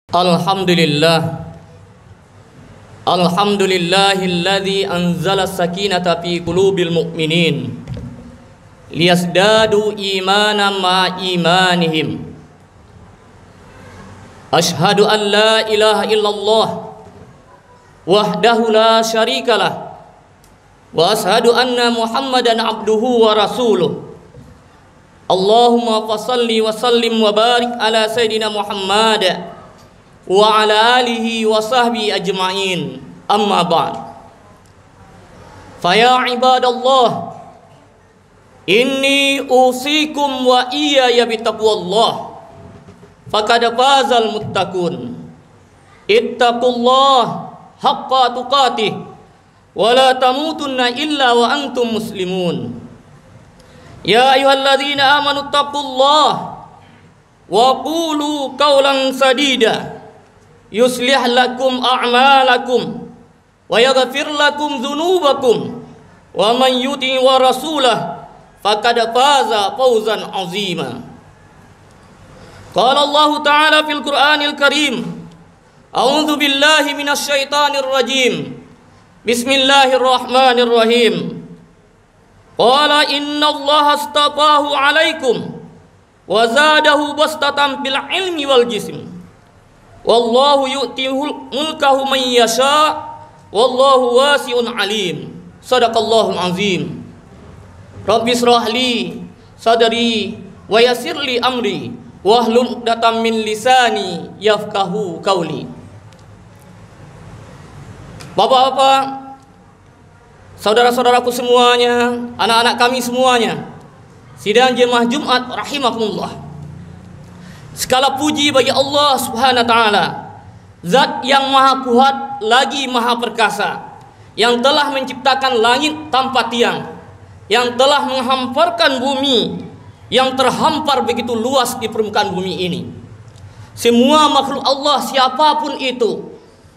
Alhamdulillah. Alhamdulillahilladzi anzala sakinata fi qulubil mu'minin liyazdadu imanan ma imanihim. Ashhadu an la ilaha illallah wahdahu la syarikalah wa ashhadu anna Muhammadan abduhu wa rasuluh. Allahumma fassalli wa sallim wa barik ala sayyidina Muhammad wa ala alihi wa sahbihi ajma'in. Amma ba'd. Fa ya ibadallah, inni usikum wa iyaya bitaqwallah. Faqad fazal muttaqun. Ittaqullah haqqa tuqatih wa la tamutunna illa wa antum muslimun. Ya ayyuhalladzina amanu taqullaha wa qulu qawlan sadida yuslih lakum a'malakum wa yaghfir lakum dzunubakum wa man yuti wa rasulah faqad faza fawzan 'azima. Qala Allah Ta'ala fil Qur'anil Karim, a'udzu billahi minasy syaithanir rajim. Bismillahirrahmanirrahim. Qala innallaha astafahu 'alaikum wa zadahu bastatan fil ilmi wal jism. Wallahu yu'ti mulkahu man yasha wallahu wasi'un alim. Shadaqallahul azim. Rabbi shrah li sadri wa yassir li amri wahlul 'uqdatam min lisani yafqahu qauli. Bapak-bapak, saudara-saudaraku semuanya, anak-anak kami semuanya, sidang jemaah Jumat rahimakumullah. Segala puji bagi Allah Subhanahu wa taala, Zat yang maha kuat lagi maha perkasa, yang telah menciptakan langit tanpa tiang, yang telah menghamparkan bumi yang terhampar begitu luas di permukaan bumi ini. Semua makhluk Allah siapapun itu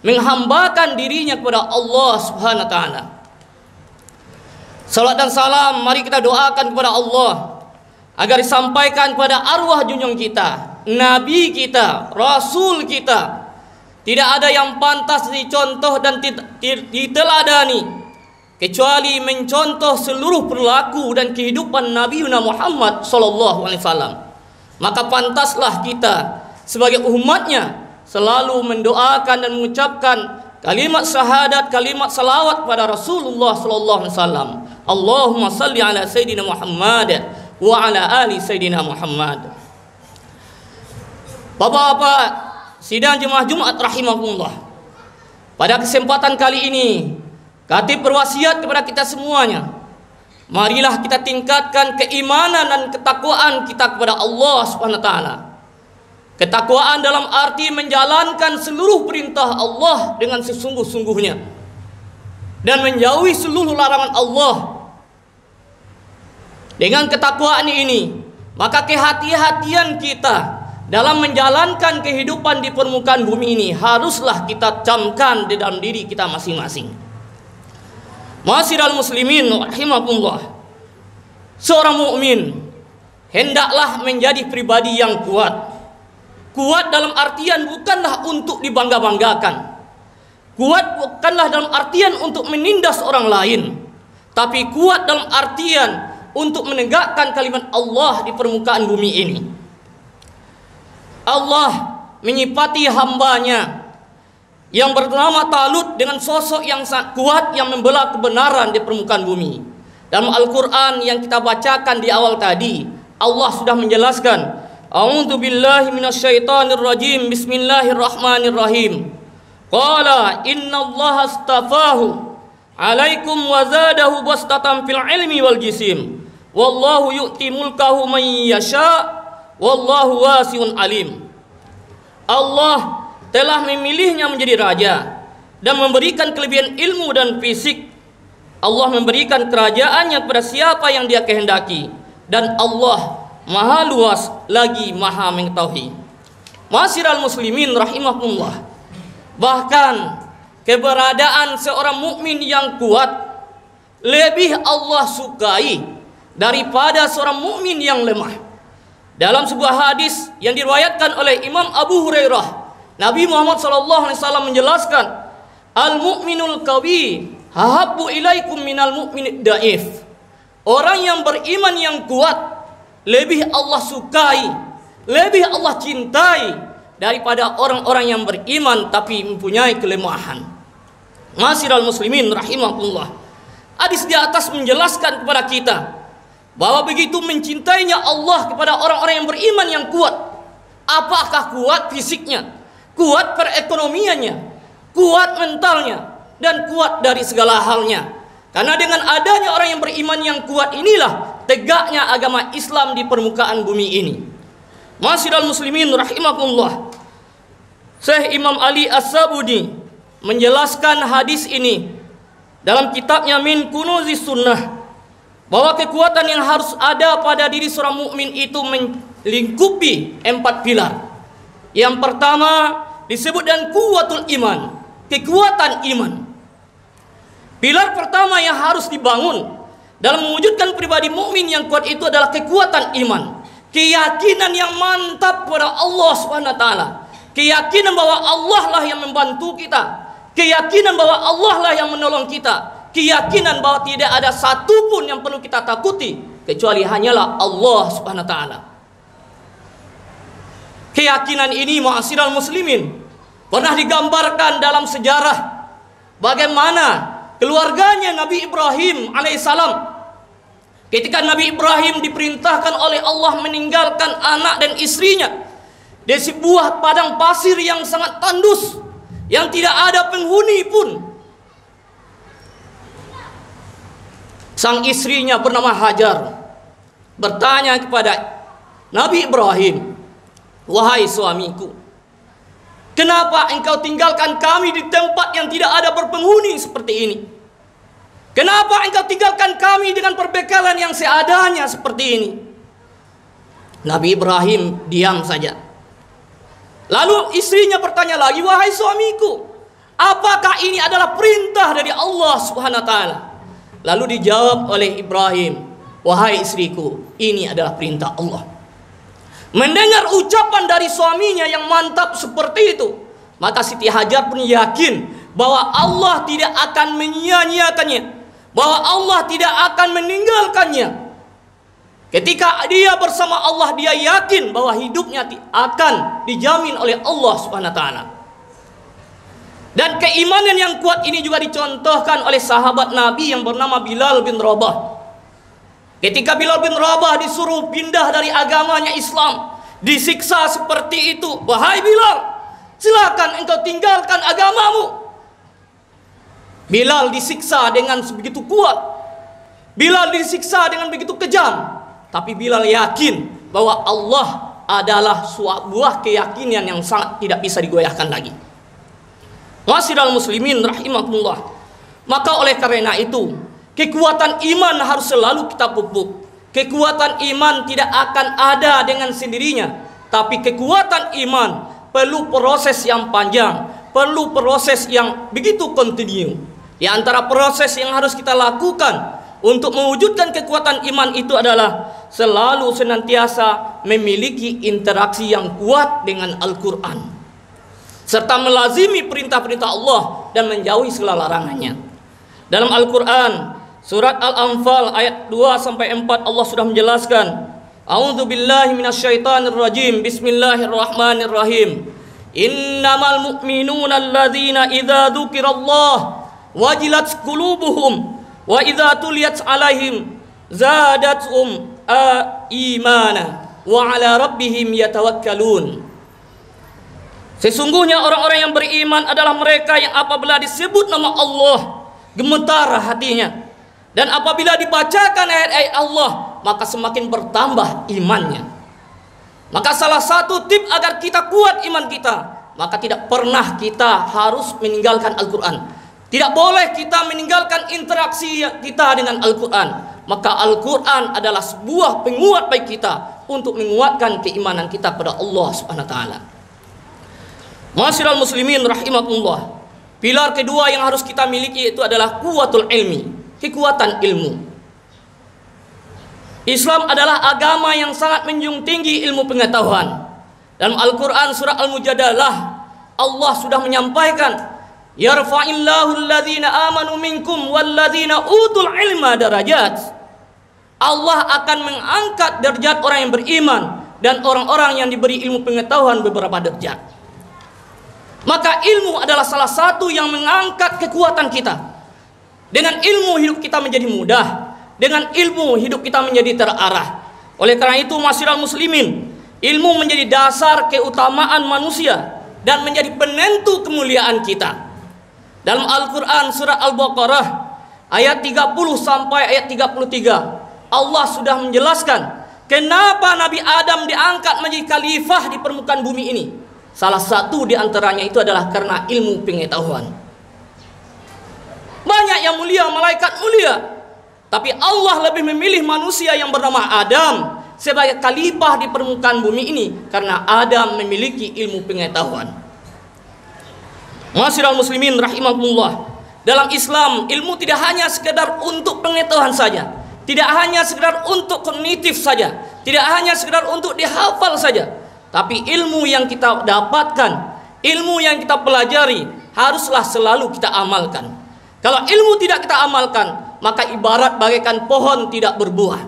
menghambakan dirinya kepada Allah Subhanahu wa taala. Salat dan salam mari kita doakan kepada Allah agar disampaikan pada arwah junjung kita, Nabi kita, Rasul kita. Tidak ada yang pantas dicontoh dan diteladani kecuali mencontoh seluruh perilaku dan kehidupan Nabi Muhammad sallallahu alaihi wasallam. Maka pantaslah kita sebagai umatnya selalu mendoakan dan mengucapkan kalimat syahadat, kalimat salawat pada Rasulullah sallallahu alaihi wasallam. Allahumma salli ala sayyidina Muhammad wa ala ali sayyidina Muhammad. Bapak-bapak, sidang jemaah Jumat rahimakumullah. Pada kesempatan kali ini, Khatib berwasiat kepada kita semuanya, marilah kita tingkatkan keimanan dan ketakwaan kita kepada Allah Subhanahu wa taala. Ketakwaan dalam arti menjalankan seluruh perintah Allah dengan sesungguh-sungguhnya dan menjauhi seluruh larangan Allah. Dengan ketakwaan ini, maka kehati-hatian kita dalam menjalankan kehidupan di permukaan bumi ini haruslah kita camkan di dalam diri kita masing-masing. Ma'asyiral muslimin rahimakumullah. Seorang mukmin hendaklah menjadi pribadi yang kuat. Kuat dalam artian bukanlah untuk dibangga-banggakan. Kuat bukanlah dalam artian untuk menindas orang lain, tapi kuat dalam artian untuk menegakkan kalimat Allah di permukaan bumi ini. Allah menyifati hambanya yang bernama Talut dengan sosok yang sangat kuat yang membela kebenaran di permukaan bumi. Dalam Al-Quran yang kita bacakan di awal tadi, Allah sudah menjelaskan, a'udzu billahi minasyaitonir rajim, bismillahirrahmanirrahim. Qala innallaha astafahu 'alaikum wa zadahu bastatan fil ilmi wal jism. Wallahu yu'ti mulkahu man yasha wallahu wasi'un alim. Allah telah memilihnya menjadi raja dan memberikan kelebihan ilmu dan fisik. Allah memberikan kerajaannya kepada siapa yang Dia kehendaki, dan Allah maha luas lagi maha mengetahui. Ma'asyiral muslimin rahimakumullah. Bahkan keberadaan seorang mukmin yang kuat lebih Allah sukai daripada seorang mukmin yang lemah. Dalam sebuah hadis yang diriwayatkan oleh Imam Abu Hurairah Nabi Muhammad SAW menjelaskan, al-mu'minul qawi hahabbu ilaikum minal mu'minid da'if. Orang yang beriman yang kuat lebih Allah sukai, lebih Allah cintai daripada orang-orang yang beriman tapi mempunyai kelemahan. Ma'asyiral muslimin rahimakumullah. Hadis di atas menjelaskan kepada kita bahwa begitu mencintainya Allah kepada orang-orang yang beriman yang kuat. Apakah kuat fisiknya, kuat perekonomiannya, kuat mentalnya, dan kuat dari segala halnya. Karena dengan adanya orang yang beriman yang kuat inilah tegaknya agama Islam di permukaan bumi ini. Ma'asyiral muslimin rahimakumullah. Syekh Imam Ali As-Sabuni menjelaskan hadis ini dalam kitabnya Min Kunuzis Sunnah, bahwa kekuatan yang harus ada pada diri seorang mukmin itu melingkupi 4 pilar. Yang pertama disebut dengan kuwatul iman, kekuatan iman. Pilar pertama yang harus dibangun dalam mewujudkan pribadi mukmin yang kuat itu adalah kekuatan iman, keyakinan yang mantap pada Allah Subhanahu wa taala, keyakinan bahwa Allah lah yang membantu kita, keyakinan bahwa Allah lah yang menolong kita, keyakinan bahwa tidak ada satupun yang perlu kita takuti kecuali hanyalah Allah Subhanahu wa taala. Keyakinan ini ma'asyiral muslimin pernah digambarkan dalam sejarah bagaimana keluarganya Nabi Ibrahim alaihissalam. Ketika Nabi Ibrahim diperintahkan oleh Allah meninggalkan anak dan istrinya di sebuah padang pasir yang sangat tandus, yang tidak ada penghuni pun. Sang istrinya bernama Hajar bertanya kepada Nabi Ibrahim, "Wahai suamiku, kenapa engkau tinggalkan kami di tempat yang tidak ada berpenghuni seperti ini? Kenapa engkau tinggalkan kami dengan perbekalan yang seadanya seperti ini?" Nabi Ibrahim diam saja. Lalu istrinya bertanya lagi, "Wahai suamiku, apakah ini adalah perintah dari Allah Subhanahu wa taala?" Lalu dijawab oleh Ibrahim, "Wahai istriku, ini adalah perintah Allah." Mendengar ucapan dari suaminya yang mantap seperti itu, maka Siti Hajar pun yakin bahwa Allah tidak akan menyia-nyiakannya, bahwa Allah tidak akan meninggalkannya. Ketika dia bersama Allah, dia yakin bahwa hidupnya akan dijamin oleh Allah Subhanahu wa taala. Dan keimanan yang kuat ini juga dicontohkan oleh sahabat Nabi yang bernama Bilal bin Rabah. Ketika Bilal bin Rabah disuruh pindah dari agamanya Islam, disiksa seperti itu, "Wahai Bilal, silakan engkau tinggalkan agamamu." Bilal disiksa dengan begitu kuat, Bilal disiksa dengan begitu kejam, tapi Bilal yakin bahwa Allah adalah sebuah keyakinan yang sangat tidak bisa digoyahkan lagi. Ma'asyiral muslimin rahimakumullah. Maka oleh karena itu, kekuatan iman harus selalu kita pupuk. Kekuatan iman tidak akan ada dengan sendirinya, tapi kekuatan iman perlu proses yang panjang, perlu proses yang begitu kontinu. Di antara proses yang harus kita lakukan untuk mewujudkan kekuatan iman itu adalah selalu senantiasa memiliki interaksi yang kuat dengan Al-Quran, serta melazimi perintah-perintah Allah dan menjauhi segala larangannya. Dalam Al-Quran surat Al-Anfal ayat 2-4 Allah sudah menjelaskan, "A'udzu billahi minasyaitonir rajim. Bismillahirrahmanirrahim. Innamal mu'minuna alladzina idza dzukirallah wajilat qulubuhum wa idza tuliyat 'alaihim zadathum imana wa 'ala rabbihim yatawakkalun." Sesungguhnya orang-orang yang beriman adalah mereka yang apabila disebut nama Allah gemetar hatinya, dan apabila dibacakan ayat-ayat Allah maka semakin bertambah imannya. Maka salah satu tip agar kita kuat iman kita, maka tidak pernah kita harus meninggalkan Al-Quran. Tidak boleh kita meninggalkan interaksi kita dengan Al-Quran. Maka Al-Quran adalah sebuah penguat bagi kita untuk menguatkan keimanan kita pada Allah Subhanahu wa taala. Ma'asyiral muslimin rahimakumullah. Pilar kedua yang harus kita miliki itu adalah kuwatul ilmi, kekuatan ilmu. Islam adalah agama yang sangat menjunjung tinggi ilmu pengetahuan. Dalam Al-Quran surah Al-Mujadalah Allah sudah menyampaikan, yarfa'illahu alladhina amanu minkum walladhina utul ilma darajat. Allah akan mengangkat derajat orang yang beriman dan orang-orang yang diberi ilmu pengetahuan beberapa derajat. Maka ilmu adalah salah satu yang mengangkat kekuatan kita. Dengan ilmu hidup kita menjadi mudah, dengan ilmu hidup kita menjadi terarah. Oleh karena itu, ma'asyiral muslimin, ilmu menjadi dasar keutamaan manusia dan menjadi penentu kemuliaan kita. Dalam Al-Quran surah Al-Baqarah ayat 30 sampai ayat 33, Allah sudah menjelaskan kenapa Nabi Adam diangkat menjadi khalifah di permukaan bumi ini. Salah satu di antaranya itu adalah karena ilmu pengetahuan. Banyak yang mulia, malaikat mulia, tapi Allah lebih memilih manusia yang bernama Adam sebagai khalifah di permukaan bumi ini karena Adam memiliki ilmu pengetahuan. Ma'asyiral muslimin rahimakumullah, dalam Islam ilmu tidak hanya sekedar untuk pengetahuan saja, tidak hanya sekedar untuk kognitif saja, tidak hanya sekedar untuk dihafal saja, tapi ilmu yang kita dapatkan, ilmu yang kita pelajari haruslah selalu kita amalkan. Kalau ilmu tidak kita amalkan, maka ibarat bagaikan pohon tidak berbuah.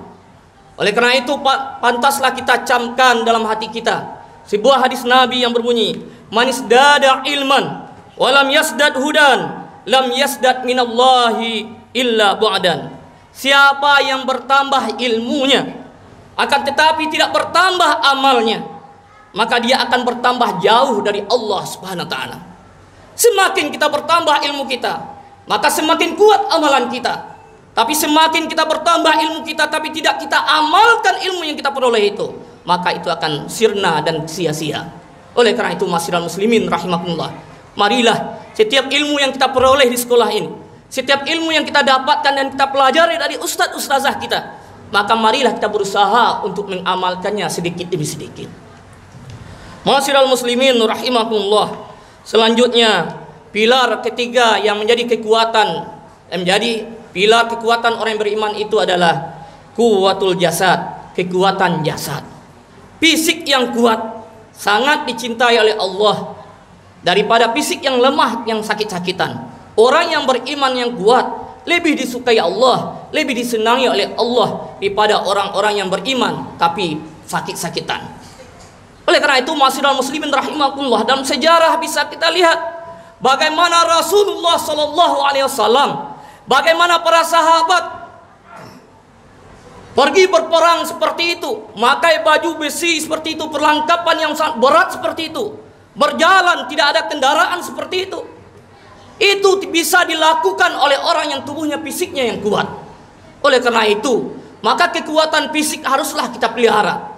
Oleh karena itu, pantaslah kita camkan dalam hati kita sebuah hadis Nabi yang berbunyi, manis dada ilman walam yasdad hudan lam yasdad minallahi illa bu'dan. Siapa yang bertambah ilmunya akan tetapi tidak bertambah amalnya, maka dia akan bertambah jauh dari Allah Subhanahu wa taala. Semakin kita bertambah ilmu kita, maka semakin kuat amalan kita. Tapi semakin kita bertambah ilmu kita tapi tidak kita amalkan ilmu yang kita peroleh itu, maka itu akan sirna dan sia-sia. Oleh karena itu, ma'asyiral muslimin rahimakumullah, marilah setiap ilmu yang kita peroleh di sekolah ini, setiap ilmu yang kita dapatkan dan kita pelajari dari ustaz-ustazah kita, maka marilah kita berusaha untuk mengamalkannya sedikit demi sedikit. Ma'asyiral muslimin rahimakumullah, selanjutnya pilar ketiga yang menjadi pilar kekuatan orang yang beriman itu adalah kuwatul jasad, kekuatan jasad. Fisik yang kuat sangat dicintai oleh Allah daripada fisik yang lemah, yang sakit-sakitan. Orang yang beriman yang kuat lebih disukai Allah, lebih disenangi oleh Allah daripada orang-orang yang beriman tapi sakit-sakitan. Oleh karena itu, ma'asyiral muslimin rahimakumullah, dalam sejarah bisa kita lihat bagaimana Rasulullah sallallahu alaihi wasallam, bagaimana para sahabat pergi berperang seperti itu, memakai baju besi seperti itu, perlengkapan yang sangat berat seperti itu, berjalan tidak ada kendaraan seperti itu. Itu bisa dilakukan oleh orang yang tubuhnya, fisiknya yang kuat. Oleh karena itu, maka kekuatan fisik haruslah kita pelihara.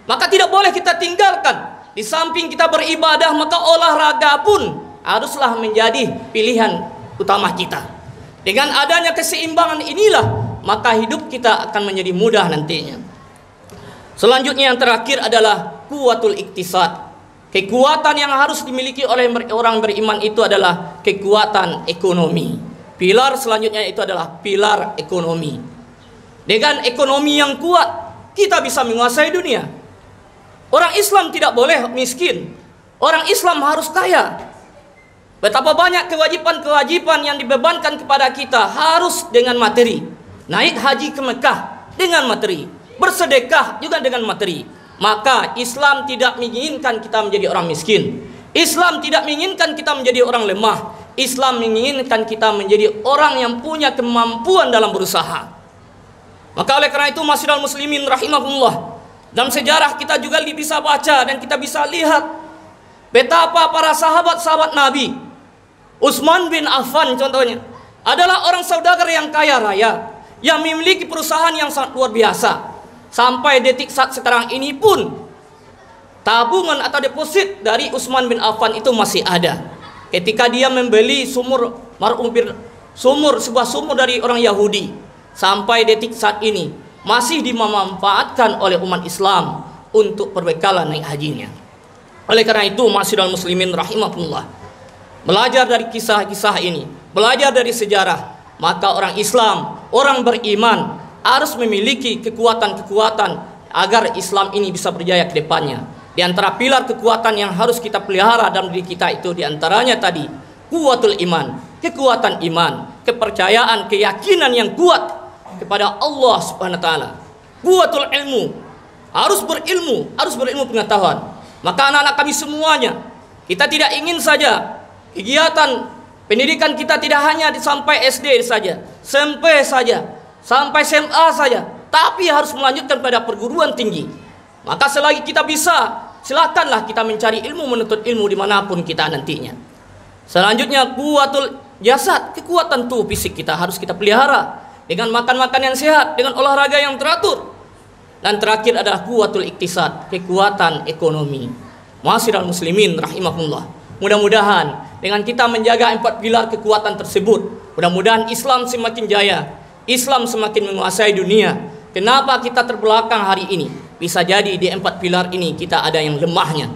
Maka tidak boleh kita tinggalkan. Di samping kita beribadah, maka olahraga pun haruslah menjadi pilihan utama kita. Dengan adanya keseimbangan inilah, maka hidup kita akan menjadi mudah nantinya. Selanjutnya yang terakhir adalah kuwatul iktisad. Kekuatan yang harus dimiliki oleh orang beriman itu adalah kekuatan ekonomi. Pilar selanjutnya itu adalah pilar ekonomi. Dengan ekonomi yang kuat, kita bisa menguasai dunia. Orang Islam tidak boleh miskin. Orang Islam harus kaya. Betapa banyak kewajiban-kewajiban yang dibebankan kepada kita harus dengan materi. Naik haji ke Mekah dengan materi, bersedekah juga dengan materi. Maka Islam tidak menginginkan kita menjadi orang miskin. Islam tidak menginginkan kita menjadi orang lemah. Islam menginginkan kita menjadi orang yang punya kemampuan dalam berusaha. Maka oleh karena itu, ma'asyiral muslimin rahimakumullah, dalam sejarah kita juga bisa baca dan kita bisa lihat betapa para sahabat-sahabat Nabi, Utsman bin Affan contohnya, adalah orang saudagar yang kaya raya, yang memiliki perusahaan yang sangat luar biasa. Sampai detik saat sekarang ini pun tabungan atau deposit dari Utsman bin Affan itu masih ada. Ketika dia membeli sebuah sumur dari orang Yahudi, sampai detik saat ini masih dimanfaatkan oleh umat Islam untuk perbekalan naik hajinya. Oleh karena itu, ma'asyiral muslimin rahimakumullah, belajar dari kisah-kisah ini, belajar dari sejarah, maka orang Islam, orang beriman harus memiliki kekuatan-kekuatan agar Islam ini bisa berjaya ke depannya. Di antara pilar kekuatan yang harus kita pelihara dalam diri kita itu diantaranya tadi kuwatul iman, kekuatan iman, kepercayaan, keyakinan yang kuat kepada Allah Subhanahu wa taala. Kuwatul ilmu, harus berilmu pengetahuan. Maka anak-anak kami semuanya, kita tidak ingin saja kegiatan pendidikan kita tidak hanya sampai SD saja, SMP saja, sampai SMA saja, tapi harus melanjutkan pada perguruan tinggi. Maka selagi kita bisa, silakanlah kita mencari ilmu, menuntut ilmu dimanapun kita nantinya. Selanjutnya kuwatul jasad, kekuatan tubuh fisik kita harus kita pelihara dengan makan-makan yang sehat, dengan olahraga yang teratur. Dan terakhir adalah kuwatul iktisad, kekuatan ekonomi. Ma'asyiral muslimin rahimahullah. Mudah-mudahan dengan kita menjaga 4 pilar kekuatan tersebut, mudah-mudahan Islam semakin jaya, Islam semakin menguasai dunia. Kenapa kita terbelakang hari ini? Bisa jadi di 4 pilar ini kita ada yang lemahnya,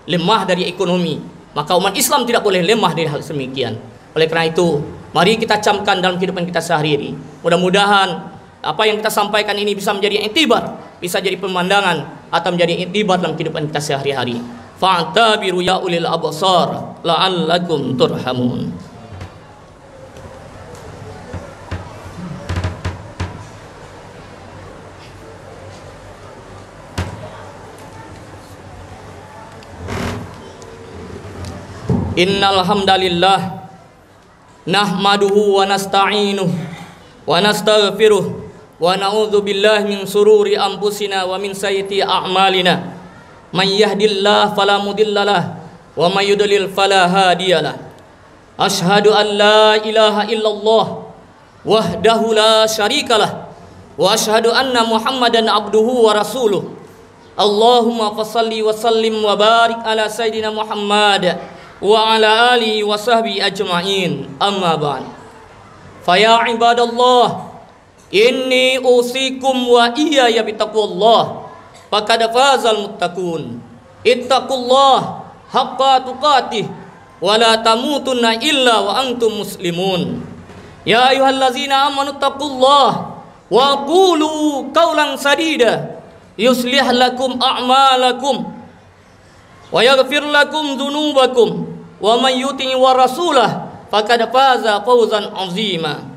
lemah dari ekonomi. Maka umat Islam tidak boleh lemah dari hal semikian. Oleh karena itu, mari kita camkan dalam kehidupan kita sehari-hari. Mudah-mudahan apa yang kita sampaikan ini bisa menjadi iktibar, bisa jadi pemandangan atau menjadi iktibar dalam kehidupan kita sehari-hari. Fa'tabiru ya ulil absar la'allakum turhamun. Innal hamdalillah nahmaduhu wa nasta'inuhu wa nastaghfiruh wa na'udzu billahi min sururi anfusina wa min sayyiati a'malina. May yahdihillahu fala mudhillalah wa may yudlil fala hadiyalah. Asyhadu an la ilaha illallah wahdahu la syarikalah wa asyhadu anna Muhammadan abduhu wa rasuluh. Allahumma fashalli wa sallim wa barik ala sayyidina Muhammad wa ala alihi wa sahbihi ajma'in. Amma ba'd. Fa ya ibadallah, inni usikum wa iyaya bittaqwallah. Faqad fazal muttaqun. Ittaqullah haqqa tuqatih wa la tamutunna illa wa antum muslimun. Ya ayyuhallazina amanu taqullah wa qulu qawlan sadida yuslih lakum a'malakum wa yaghfir lakum dzunubakum wa may yuti' wa rasulah faqad faza fawzan 'azima.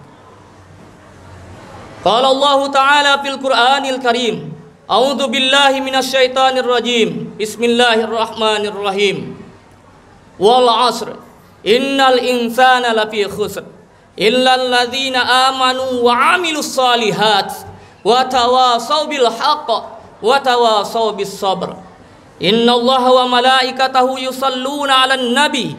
Qala Allah Ta'ala fil Qur'anil Karim, a'udzu billahi minasy syaithanir rajim. Bismillahirrahmanirrahim. Wal 'asr innal insana lafi khusr illal ladzina amanu wa 'amilus shalihat wa tawasaw bil haqq wa tawasaw bis sabr. Innallaha wa malaikatahu yusalluna 'alan nabi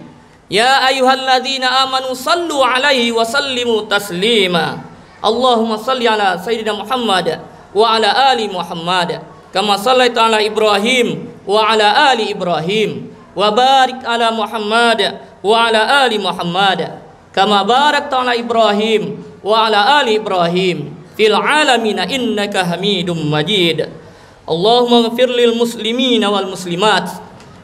ya ayyuhalladzina amanu sallu 'alaihi wa sallimu taslima. Allahumma salli ala sayyidina Muhammad wa ala ali Muhammad kama sallaita ala Ibrahim wa ala ali Ibrahim wa barik ala Muhammad wa ala ali Muhammad kama barakta ala Ibrahim wa ala ali Ibrahim fil alamin innaka Hamidum Majid. Allahumma ghfir lil muslimina wal muslimat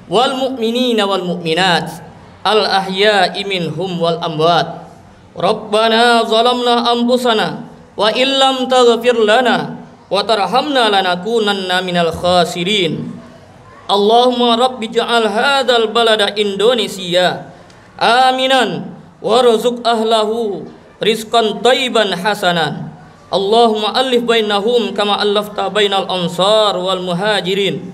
wal mu'minina wal mu'minat al ahya'i minhum wal amwat. Rabbana zalamna anfusana wa illam taghfir lana wa tarhamna lanakunanna minal khasirin. Allahumma rabbi ja'al hadzal balada Indonesia aminan warzuq ahlahu rizqan thayyiban hasanan. Allahumma alif bainahum kama allafta bainal ansar wal muhajirin.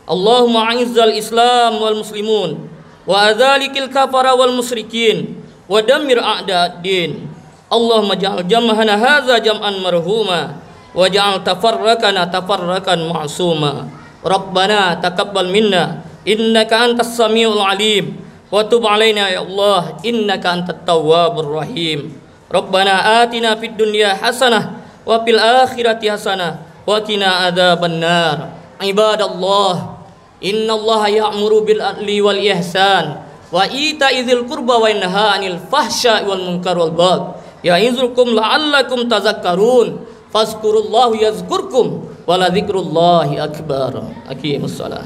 Allahumma a'izzal islam wal muslimun wa adzalikil kafara wal musyrikin wa dammir a'da'ad-din. Allahumma ja'al jam'ana hadza jam'an marhuma wa ja'al tafarraqana tafarraqan ma'suma. Rabbana taqabbal minna innaka antas samiul alim wa tub alaina ya Allah innaka antat tawwabur rahim. Rabbana atina fid dunya hasanah wa fil akhirati hasanah wa qina adzabannar. Ibadallah, innallaha ya'muru bil adli wal ihsan wa ita'i dzil qurba wa yanha 'anil fahsya'i wal munkar wal baghi ya'izukum la'allakum tadhakkarun. Fazkurullaha yazkurkum wa la dzikrullahi akbar. Aqimus shalah.